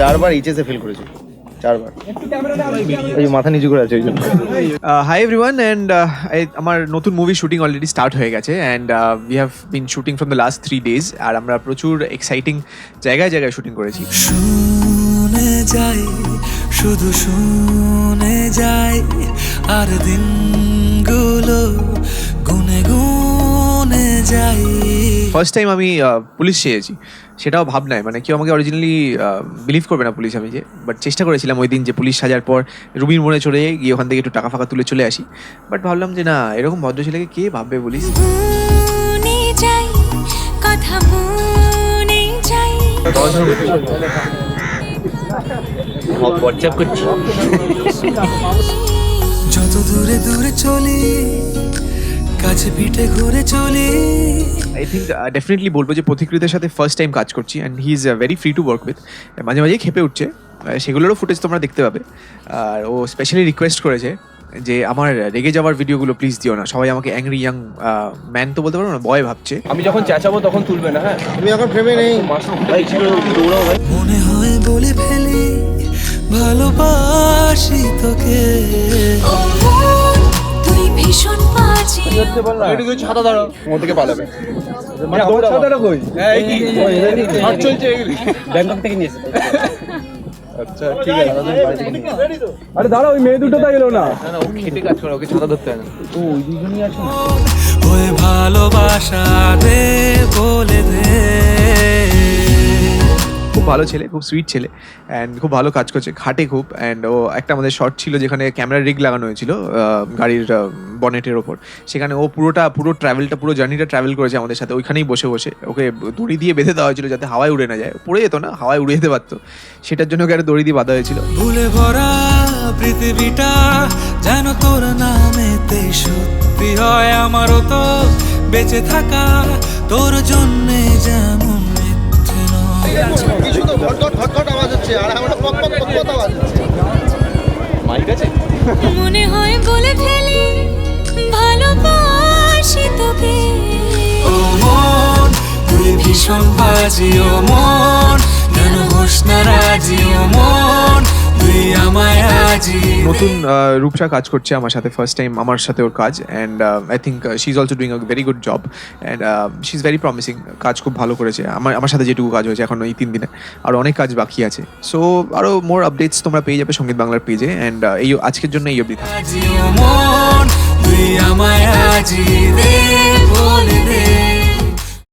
4বার HSA fail করেছি, 4বার। এই মাথা নিচু করে আছে ওই জন্য। হাই এভরিওয়ান, অ্যান্ড আমার নতুন মুভি শুটিং অলরেডি স্টার্ট হয়ে গেছে, and we have been shooting from the last 3 days, আর আমরা প্রচুর এক্সাইটিং জায়গায় জায়গায় শুটিং করেছি। শুনে যাই, শুধু শুনে যাই, আর দিনগুলো গুনে গুনে যাই। ফার্স্ট টাইম আমি পুলিশ চেয়েছি, সেটাও ভাবনায়, মানে কেউ আমাকে অরিজিনালি বিলিভ করবে না পুলিশ আমি যে, বাট চেষ্টা করেছিলাম ওই দিন যে পুলিশ সাজার পর রুবির মোড়ে চলে যাই, গিয়ে ওখান থেকে একটু টাকা ফাঁকা তুলে চলে আসি। বাট ভাবলাম যে না, এরকম ভদ্র ছেলেকে কে ভাববে বলিস। ভুলে যাই, কথা ভুলে যাই। হোয়াটসঅ্যাপ করছি। যত দূরে দূরে চলি, কাছে পিঠে ঘুরে চলি। আই থিঙ্ক ডেফিনেটলি বলবো যে পথিকৃতের সাথে ফার্স্ট টাইম কাজ করছি, and he is very free to work with. মাঝে মাঝেই খেপে উঠছে, সেগুলোরও ফুটেজ তোমরা দেখতে পাবে। আর ও স্পেশালি রিকোয়েস্ট করেছে যে আমার রেগে যাওয়ার ভিডিওগুলো প্লিজ দিও না, সবাই আমাকে অ্যাংরি ইয়াং ম্যান তো বলতে পারবো না, বয় ভাবছে। আমি যখন চেঁচাবো তখন তুলবে না। হ্যাঁ, তুমি এখন ফ্রেমে নেই ভাই, দৌড়াও ভাই। মনে হয় বলে ফেলি ভালোবাসি তোকে। ও মন, তুই ভীষণ বাজে। তুই ছাতা দাঁড়াও, ওর থেকে পালাবে। মানে আমার ছাতাটা কই? হ্যাঁ, এই কি হাট চলছে এগুলি, ব্যাংকক থেকে নিয়েছে। আচ্ছা ঠিক আছে, আরে দাঁড়া, ওই মেয়ে দুটো তো গেল না। না, ও খেটে কাজ করে, ওকে ছাতা ধরতে হয় না। তো ওই দুজনই আছে। ওই ভালোবাসা দে বলে দে। খুব ভালো ছেলে, খুব সুইট ছেলে, অ্যান্ড খুব ভালো কাজ করছে, খাটে খুব। অ্যান্ড ও একটা আমাদের শট ছিল যেখানে ক্যামেরা রিগ লাগানো হয়েছিল গাড়ির বনেটের ওপর, সেখানে ও পুরো জার্নিটা ট্রাভেল করেছে আমাদের সাথে। ওইখানেই বসে বসে ওকে দড়ি দিয়ে বেঁধে দেওয়া হয়েছিল যাতে হাওয়ায় উড়ে না যায়, পড়ে যেত না, হাওয়ায় উড়ে যেতে পারতো, সেটার জন্য ওকে একটা দড়ি দিয়ে বাঁধা হয়েছিল। ভুলে ভরা পৃথিবীটা যেন তোর নামেতে সত্যি হয়, আমারও তো বেঁচে থাকা তোর জন্যে যেমন মিথ্যে নয়। কিছু তো ঘটঘট ঘটঘট আওয়াজ হচ্ছে, আর আমরা পক পক পক পক আওয়াজ হচ্ছে। মাইক আছে? মনে হয় বলে ফেলি ভালোবাসি তোকে। ও মন, তুই ভীষণ বাজি, ও মন, কেন হোস না রাজি, ও মন, তুই আমায় আজি। নতুন রূপসা কাজ করছে আমার সাথে, ফার্স্ট টাইম আমার সাথে ওর কাজ, and I think she is also doing a very good job, and she is very promising. কাজ খুব ভালো করেছে আমার সাথে, যেটুকু কাজ হয়েছে এখন এই 3 দিনে, আর অনেক কাজ বাকি আছে। সো আরও মোর আপডেটস তোমরা পেয়ে যাবে সঙ্গীত বাংলার পেজে, অ্যান্ড এই আজকের জন্য এই অবধি। আজি, ও মন, তুই আমায় আজি দে।